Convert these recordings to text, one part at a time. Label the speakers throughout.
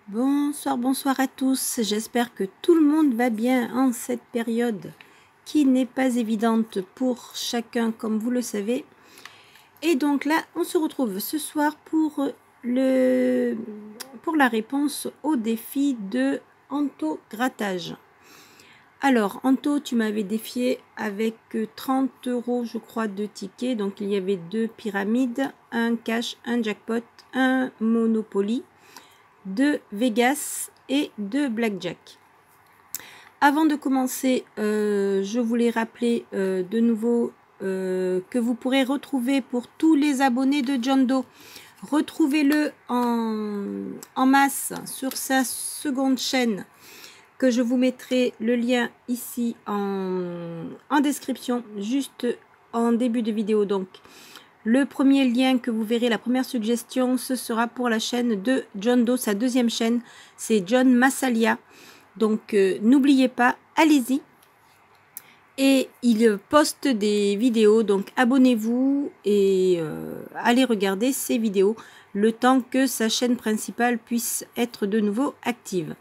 Speaker 1: Bonsoir, bonsoir à tous. J'espère que tout le monde va bien en cette période qui n'est pas évidente pour chacun, comme vous le savez. Et donc là, on se retrouve ce soir pour la réponse au défi de Anto Grattage. Alors, Anto, tu m'avais défié avec 30 €, je crois, de tickets. Donc, il y avait 2 pyramides, un cash, un jackpot, un Monopoly, 2 Vegas et 2 Blackjack. Avant de commencer, je voulais rappeler de nouveau que vous pourrez retrouver pour tous les abonnés de John Doe, retrouvez-le en masse sur sa seconde chaîne, que je vous mettrai le lien ici en description, juste en début de vidéo. Donc, le premier lien que vous verrez, la première suggestion, ce sera pour la chaîne de John Doe, sa deuxième chaîne, c'est John Massalia. Donc, n'oubliez pas, allez-y. Et il poste des vidéos, donc abonnez-vous et allez regarder ces vidéos, le temps que sa chaîne principale puisse être de nouveau active.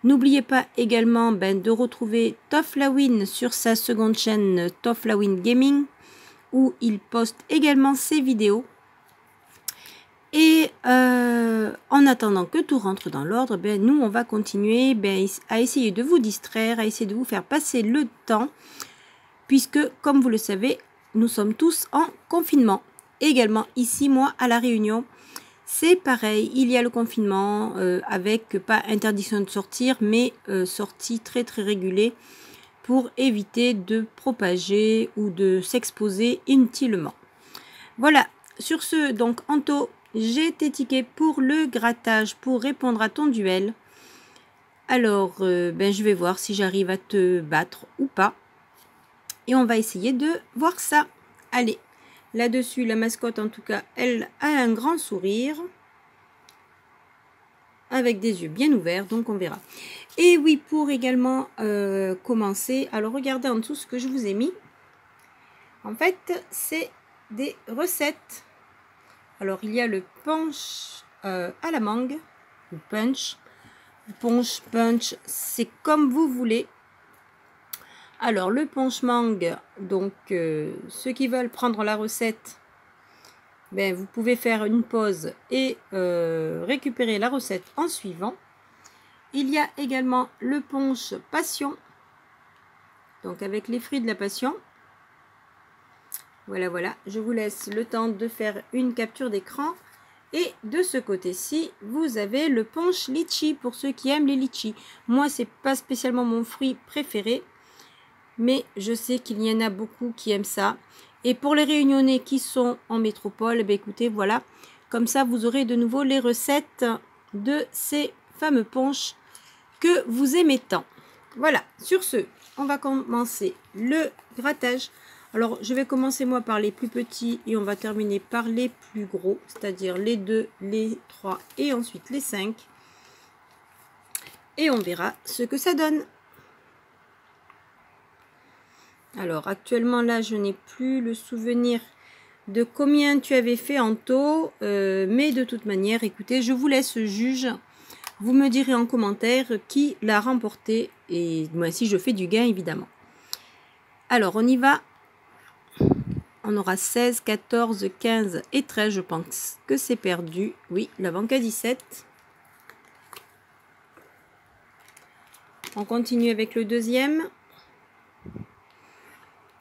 Speaker 1: N'oubliez pas également de retrouver Toflawin sur sa seconde chaîne Toflawin Gaming, où il poste également ses vidéos. Et en attendant que tout rentre dans l'ordre, nous on va continuer à essayer de vous distraire, à essayer de vous faire passer le temps, puisque comme vous le savez, nous sommes tous en confinement. Également ici, moi à La Réunion, c'est pareil, il y a le confinement avec pas interdiction de sortir, mais sortie très régulée pour éviter de propager ou de s'exposer inutilement. Voilà, sur ce, donc Anto, j'ai tes tickets pour le grattage pour répondre à ton duel. Alors, je vais voir si j'arrive à te battre ou pas. Et on va essayer de voir ça. Allez, là-dessus, la mascotte, en tout cas, elle a un grand sourire. Avec des yeux bien ouverts, donc on verra. Et oui, pour également commencer, alors regardez en dessous ce que je vous ai mis. En fait, c'est des recettes. Alors, il y a le punch à la mangue, ou punch, punch, c'est comme vous voulez. Alors, le punch mangue, donc ceux qui veulent prendre la recette, vous pouvez faire une pause et récupérer la recette en suivant. Il y a également le punch passion, donc avec les fruits de la passion. Voilà, je vous laisse le temps de faire une capture d'écran. Et de ce côté-ci, vous avez le punch litchi pour ceux qui aiment les litchis. Moi, c'est pas spécialement mon fruit préféré, mais je sais qu'il y en a beaucoup qui aiment ça. Et pour les Réunionnais qui sont en métropole, écoutez, voilà, comme ça, vous aurez de nouveau les recettes de ces fameux punchs que vous aimez tant. Voilà, sur ce, on va commencer le grattage. Alors, je vais commencer moi par les plus petits et on va terminer par les plus gros, c'est-à-dire les 2, les 3 et ensuite les 5. Et on verra ce que ça donne. Alors, actuellement, là, je n'ai plus le souvenir de combien tu avais fait en taux, mais de toute manière, écoutez, je vous laisse juge. Vous me direz en commentaire qui l'a remporté et moi, si je fais du gain, évidemment. Alors, on y va. On aura 16, 14, 15 et 13. Je pense que c'est perdu. Oui, la banque à 17. On continue avec le deuxième.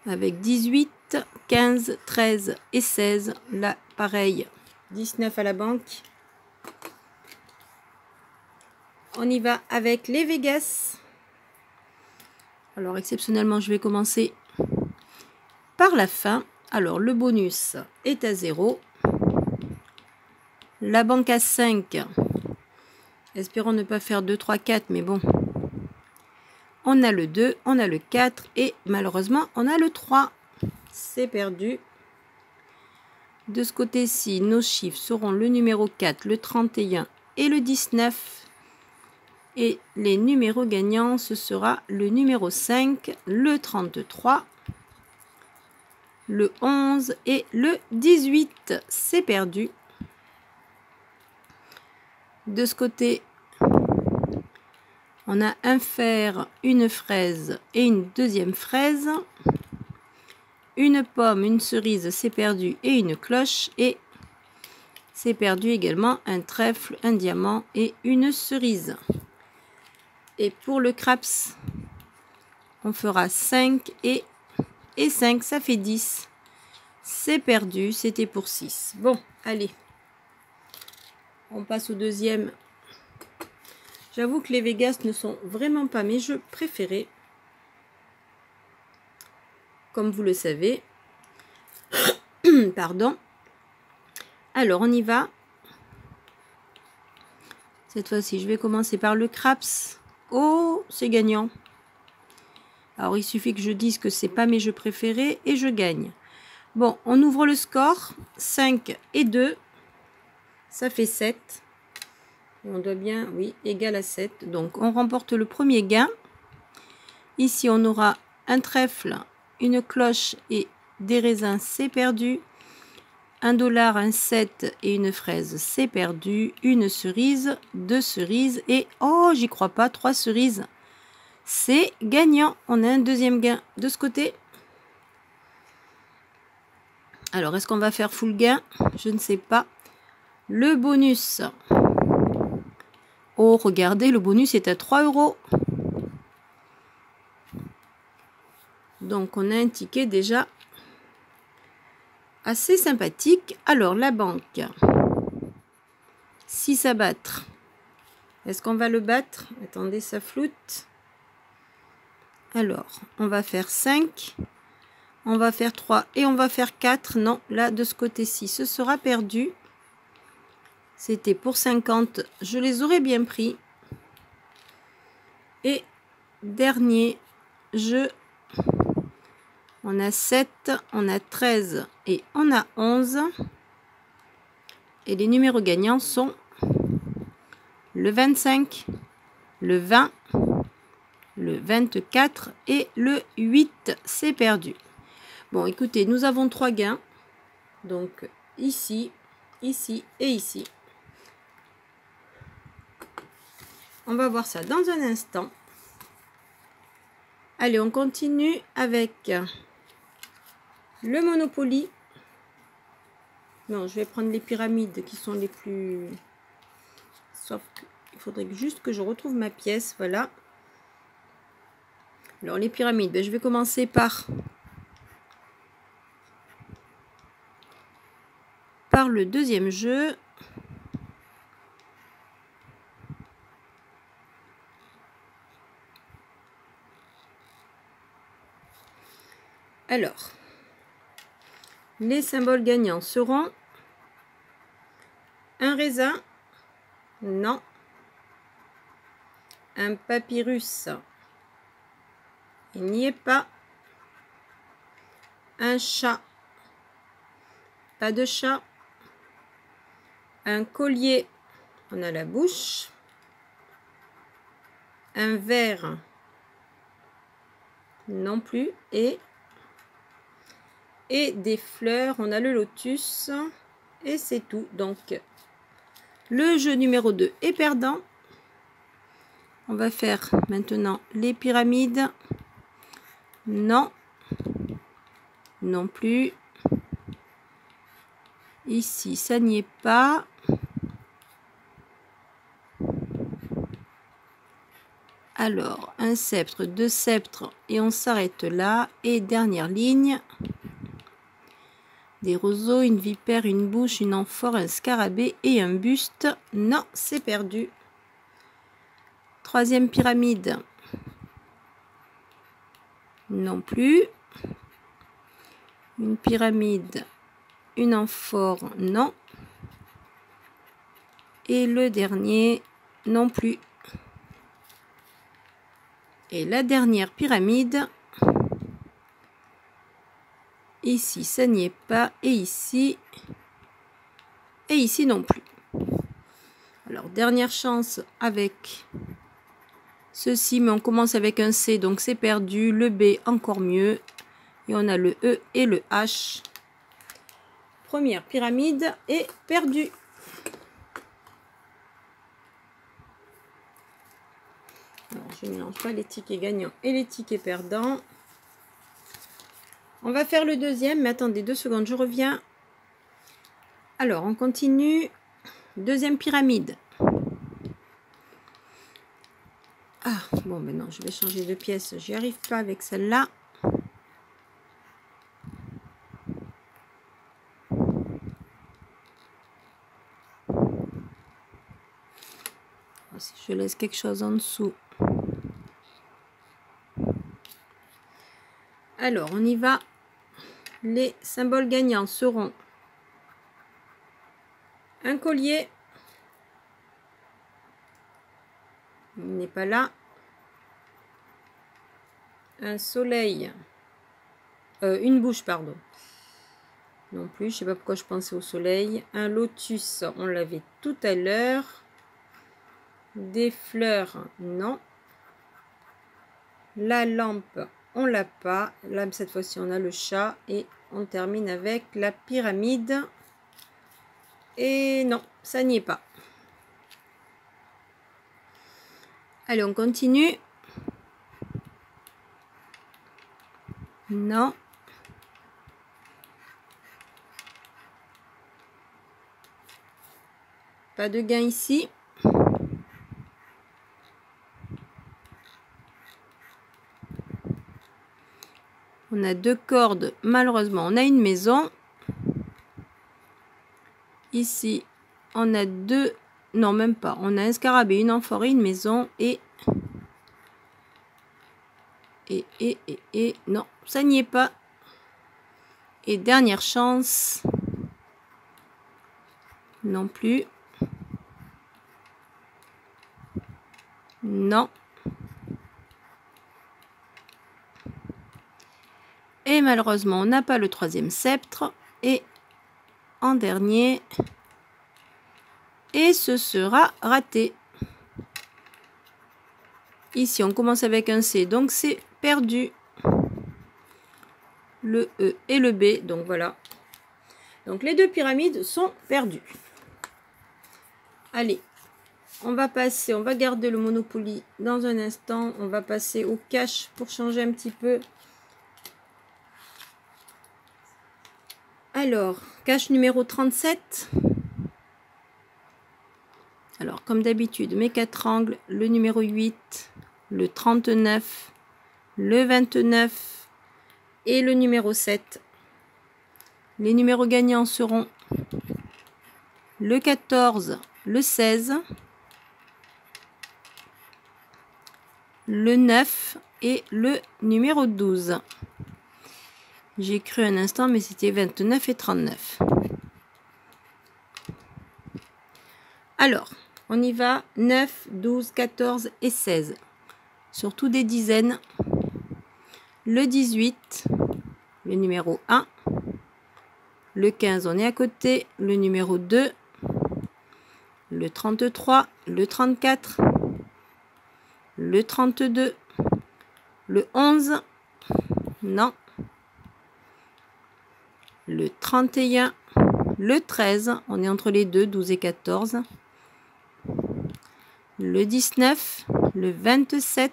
Speaker 1: Avec 18, 15, 13 et 16. Là, pareil, 19 à la banque. On y va avec les Vegas. Alors, exceptionnellement, je vais commencer par la fin. Alors, le bonus est à 0. La banque à 5. Espérons ne pas faire 2, 3, 4, mais bon. On a le 2, on a le 4 et malheureusement, on a le 3. C'est perdu. De ce côté-ci, nos chiffres seront le numéro 4, le 31 et le 19. Et les numéros gagnants, ce sera le numéro 5, le 33, le 11 et le 18. C'est perdu. De ce côté, On a un fer, une fraise et une deuxième fraise. Une pomme, une cerise, c'est perdu, et une cloche. Et c'est perdu également un trèfle, un diamant et une cerise. Et pour le craps, on fera 5 et 5, ça fait 10. C'est perdu, c'était pour 6. Bon, allez. On passe au deuxième. J'avoue que les Vegas ne sont vraiment pas mes jeux préférés. Comme vous le savez. Pardon. Alors, on y va. Cette fois-ci, je vais commencer par le craps. Oh, c'est gagnant. Alors, il suffit que je dise que c'est pas mes jeux préférés et je gagne. Bon, on ouvre le score. 5 et 2. Ça fait 7. Et on doit bien, oui, égal à 7. Donc, on remporte le premier gain. Ici, on aura un trèfle, une cloche et des raisins, c'est perdu. $1, un 7 et une fraise, c'est perdu. Une cerise, 2 cerises et, oh, j'y crois pas, 3 cerises. C'est gagnant. On a un deuxième gain de ce côté. Alors, est-ce qu'on va faire full gain? Je ne sais pas. Le bonus. Oh, regardez, le bonus est à 3 €. Donc, on a un ticket déjà assez sympathique. Alors, la banque. 6 à battre. Est-ce qu'on va le battre? Attendez, ça floute. Alors, on va faire 5. On va faire 3 et on va faire 4. Non, là, de ce côté-ci, ce sera perdu. C'était pour 50. Je les aurais bien pris. Et dernier jeu. On a 7, on a 13 et on a 11. Et les numéros gagnants sont le 25, le 20, le 24 et le 8. C'est perdu. Bon, écoutez, nous avons 3 gains. Donc, ici, ici et ici. On va voir ça dans un instant. Allez, on continue avec le Monopoly. Non, je vais prendre les pyramides qui sont les plus... Sauf qu'il faudrait juste que je retrouve ma pièce. Voilà. Alors, les pyramides, ben, je vais commencer par le deuxième jeu. Alors, les symboles gagnants seront un raisin, non, un papyrus, il n'y est pas, un chat, pas de chat, un collier, on a la bouche, un verre, non plus, et des fleurs, on a le lotus, et c'est tout. Donc, le jeu numéro 2 est perdant. On va faire maintenant les pyramides. Non. Non plus. Ici, ça n'y est pas. Alors, un sceptre, 2 sceptres, et on s'arrête là. Et dernière ligne. Des roseaux, une vipère, une bouche, une amphore, un scarabée et un buste. Non, c'est perdu. Troisième pyramide. Non plus. Une pyramide, une amphore, non. Et le dernier, non plus. Et la dernière pyramide, ici, ça n'y est pas. Et ici non plus. Alors, dernière chance avec ceci, mais on commence avec un C, donc c'est perdu. Le B, encore mieux. Et on a le E et le H. Première pyramide est perdue. Alors, je ne mélange pas les tickets gagnants et les tickets perdants. On va faire le deuxième, mais attendez 2 secondes, je reviens. Alors, on continue. Deuxième pyramide. Ah, bon, ben non, je vais changer de pièce. J'y arrive pas avec celle-là. Si je laisse quelque chose en dessous. Alors, on y va. Les symboles gagnants seront un collier. Il n'est pas là. Un soleil. Une bouche, pardon. Non plus, je ne sais pas pourquoi je pensais au soleil. Un lotus, on l'avait tout à l'heure. Des fleurs, non. La lampe, on l'a pas. Là, cette fois-ci, on a le chat. Et on termine avec la pyramide. Et non, ça n'y est pas. Allez, on continue. Non. Pas de gain ici. On a 2 cordes. Malheureusement, on a une maison. Ici, on a 2... Non, même pas. On a un scarabée, une amphore et une maison. Et... Non, ça n'y est pas. Et dernière chance. Non plus. Non. Et malheureusement, on n'a pas le 3e sceptre. Et en dernier. Et ce sera raté. Ici, on commence avec un C, donc c'est perdu. Le E et le B, donc voilà. Donc les 2 pyramides sont perdues. Allez, on va passer, on va garder le Monopoly dans un instant. On va passer au cash pour changer un petit peu. Alors, cash numéro 37. Alors, comme d'habitude, mes 4 angles, le numéro 8, le 39, le 29 et le numéro 7. Les numéros gagnants seront le 14, le 16, le 9 et le numéro 12. J'ai cru un instant, mais c'était 29 et 39. Alors, on y va. 9, 12, 14 et 16. Surtout des dizaines. Le 18, le numéro 1. Le 15, on est à côté. Le numéro 2. Le 33, le 34. Le 32. Le 11. Non. Le 31. Le 13. On est entre les deux, 12 et 14. Le 19. Le 27.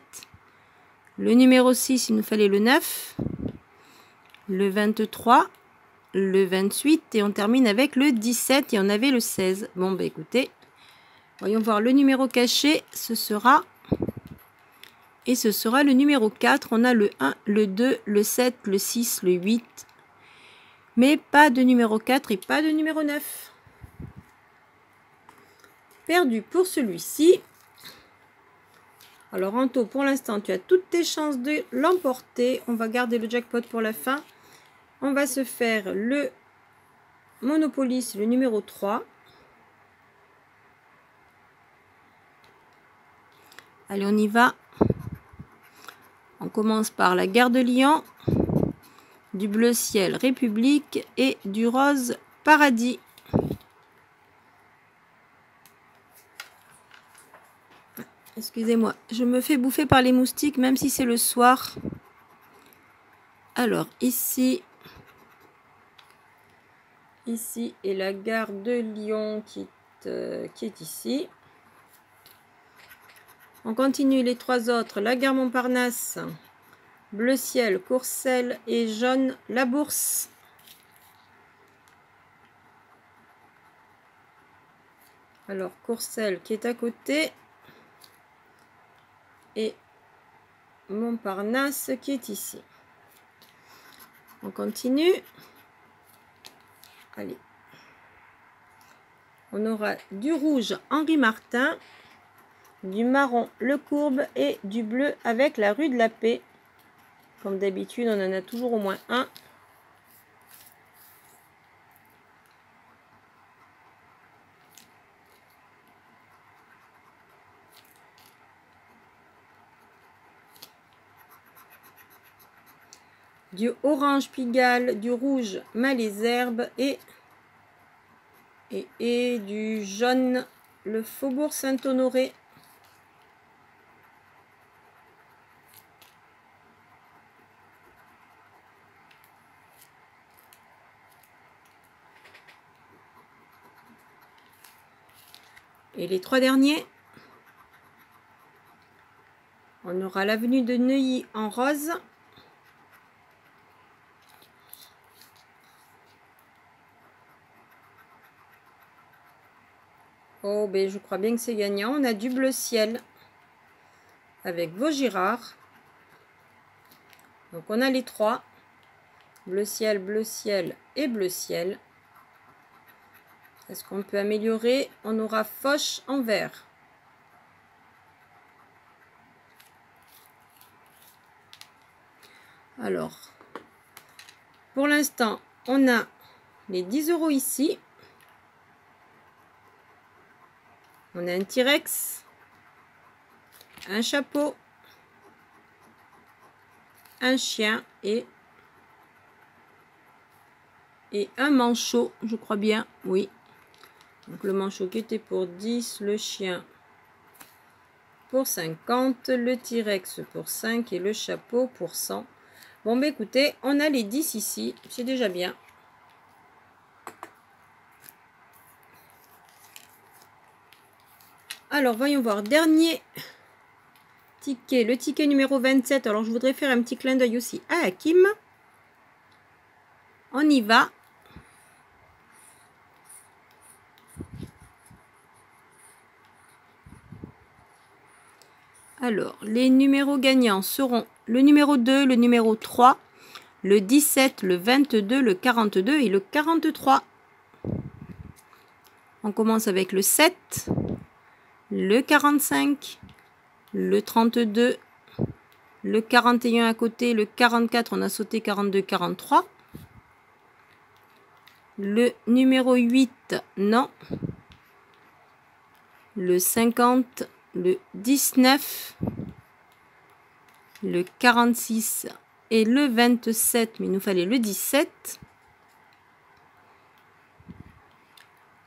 Speaker 1: Le numéro 6, il nous fallait le 9. Le 23. Le 28. Et on termine avec le 17. Et on avait le 16. Bon, bah écoutez. Voyons voir le numéro caché. Ce sera... Et ce sera le numéro 4. On a le 1, le 2, le 7, le 6, le 8. Mais pas de numéro 4 et pas de numéro 9. Perdu pour celui-ci. Alors Anto, pour l'instant, tu as toutes tes chances de l'emporter. On va garder le jackpot pour la fin. On va se faire le Monopoly, c'est le numéro 3. Allez, on y va. On commence par la gare de Lyon, du bleu ciel République et du rose Paradis. Excusez-moi, je me fais bouffer par les moustiques même si c'est le soir. Alors ici est la gare de Lyon qui est ici. On continue les 3 autres. La gare Montparnasse, bleu ciel, Courcelles et jaune, la Bourse. Alors, Courcelles qui est à côté. Et Montparnasse qui est ici. On continue. Allez. On aura du rouge Henri Martin, du marron Le Courbe et du bleu avec la rue de la Paix. Comme d'habitude, on en a toujours au moins un. Du orange Pigalle, du rouge Malesherbes et du jaune le Faubourg Saint-Honoré. Et les 3 derniers, on aura l'avenue de Neuilly en rose. Oh, ben je crois bien que c'est gagnant. On a du bleu ciel avec Vaugirard. Donc on a les 3. Bleu ciel et bleu ciel. Est-ce qu'on peut améliorer? On aura Foch en vert. Alors, pour l'instant, on a les 10 € ici. On a un T-Rex, un chapeau, un chien et un manchot, je crois bien, oui. Donc le manchot qui était pour 10, le chien pour 50, le T-Rex pour 5 et le chapeau pour 100. Bon, bah écoutez, on a les 10 ici, c'est déjà bien. Alors, voyons voir. Dernier ticket, le ticket numéro 27. Alors, je voudrais faire un petit clin d'œil aussi à Hakim. On y va. Alors, les numéros gagnants seront le numéro 2, le numéro 3, le 17, le 22, le 42 et le 43. On commence avec le 7, le 45, le 32, le 41 à côté, le 44, on a sauté 42, 43. Le numéro 8, non. Le 50, le 19, le 46 et le 27, mais il nous fallait le 17.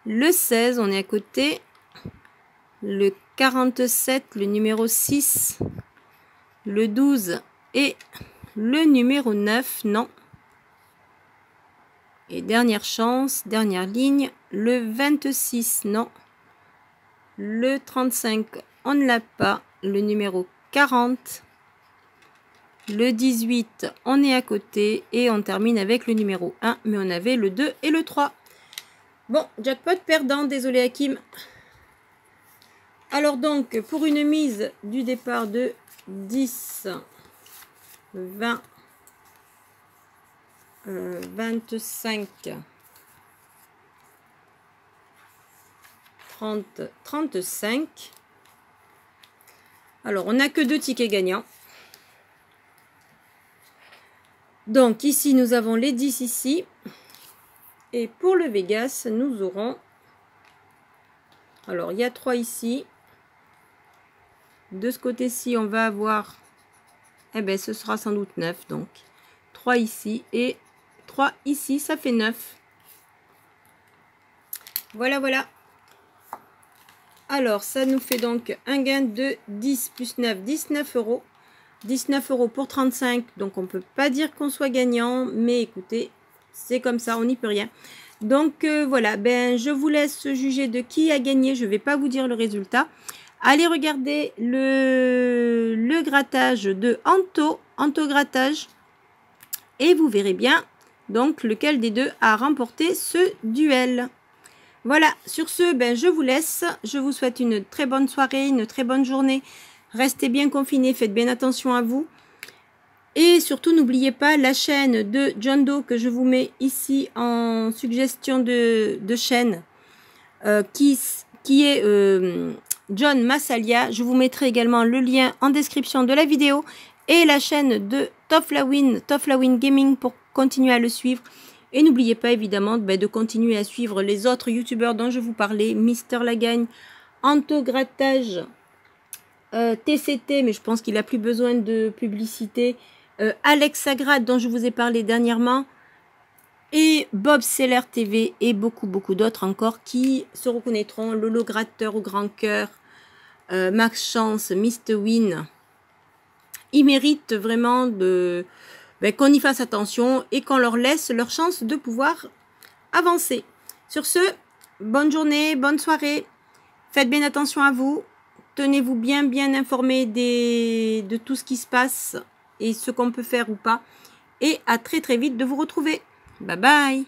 Speaker 1: Le 16, on est à côté. Le 47, le numéro 6, le 12 et le numéro 9, non. Et dernière chance, dernière ligne, le 26, non. Le 35, on ne l'a pas. Le numéro 40, le 18, on est à côté. Et on termine avec le numéro 1, mais on avait le 2 et le 3. Bon, jackpot perdant, désolé Hakim. Alors donc, pour une mise du départ de 10, 20, 25, 30, 35. Alors, on n'a que 2 tickets gagnants. Donc, ici, nous avons les 10 ici. Et pour le Vegas, nous aurons... Alors, il y a 3 ici. De ce côté-ci, on va avoir... Eh bien, ce sera sans doute 9. Donc, 3 ici et 3 ici, ça fait 9. Voilà, voilà. Alors, ça nous fait donc un gain de 10 plus 9, 19 €. 19 € pour 35. Donc, on ne peut pas dire qu'on soit gagnant. Mais écoutez, c'est comme ça, on n'y peut rien. Donc, voilà. Ben, je vous laisse juger de qui a gagné. Je ne vais pas vous dire le résultat. Allez regarder le grattage de Anto Grattage. Et vous verrez bien donc lequel des deux a remporté ce duel. Voilà, sur ce, ben, je vous laisse. Je vous souhaite une très bonne soirée, une très bonne journée. Restez bien confinés, faites bien attention à vous. Et surtout, n'oubliez pas la chaîne de John Doe que je vous mets ici en suggestion de chaîne, qui est John Massalia. Je vous mettrai également le lien en description de la vidéo et la chaîne de Toflawin Gaming pour continuer à le suivre. Et n'oubliez pas évidemment de continuer à suivre les autres youtubeurs dont je vous parlais, Mister Lagagne, Anto Grattage, TCT, mais je pense qu'il n'a plus besoin de publicité, Alex Sagrade dont je vous ai parlé dernièrement, et Bob Seller TV et beaucoup d'autres encore qui se reconnaîtront. Lolo Gratteur au grand cœur, Max Chance, Mr Win. Ils méritent vraiment qu'on y fasse attention et qu'on leur laisse leur chance de pouvoir avancer. Sur ce, bonne journée, bonne soirée. Faites bien attention à vous. Tenez-vous bien informés de tout ce qui se passe et ce qu'on peut faire ou pas. Et à très vite de vous retrouver. Bye bye.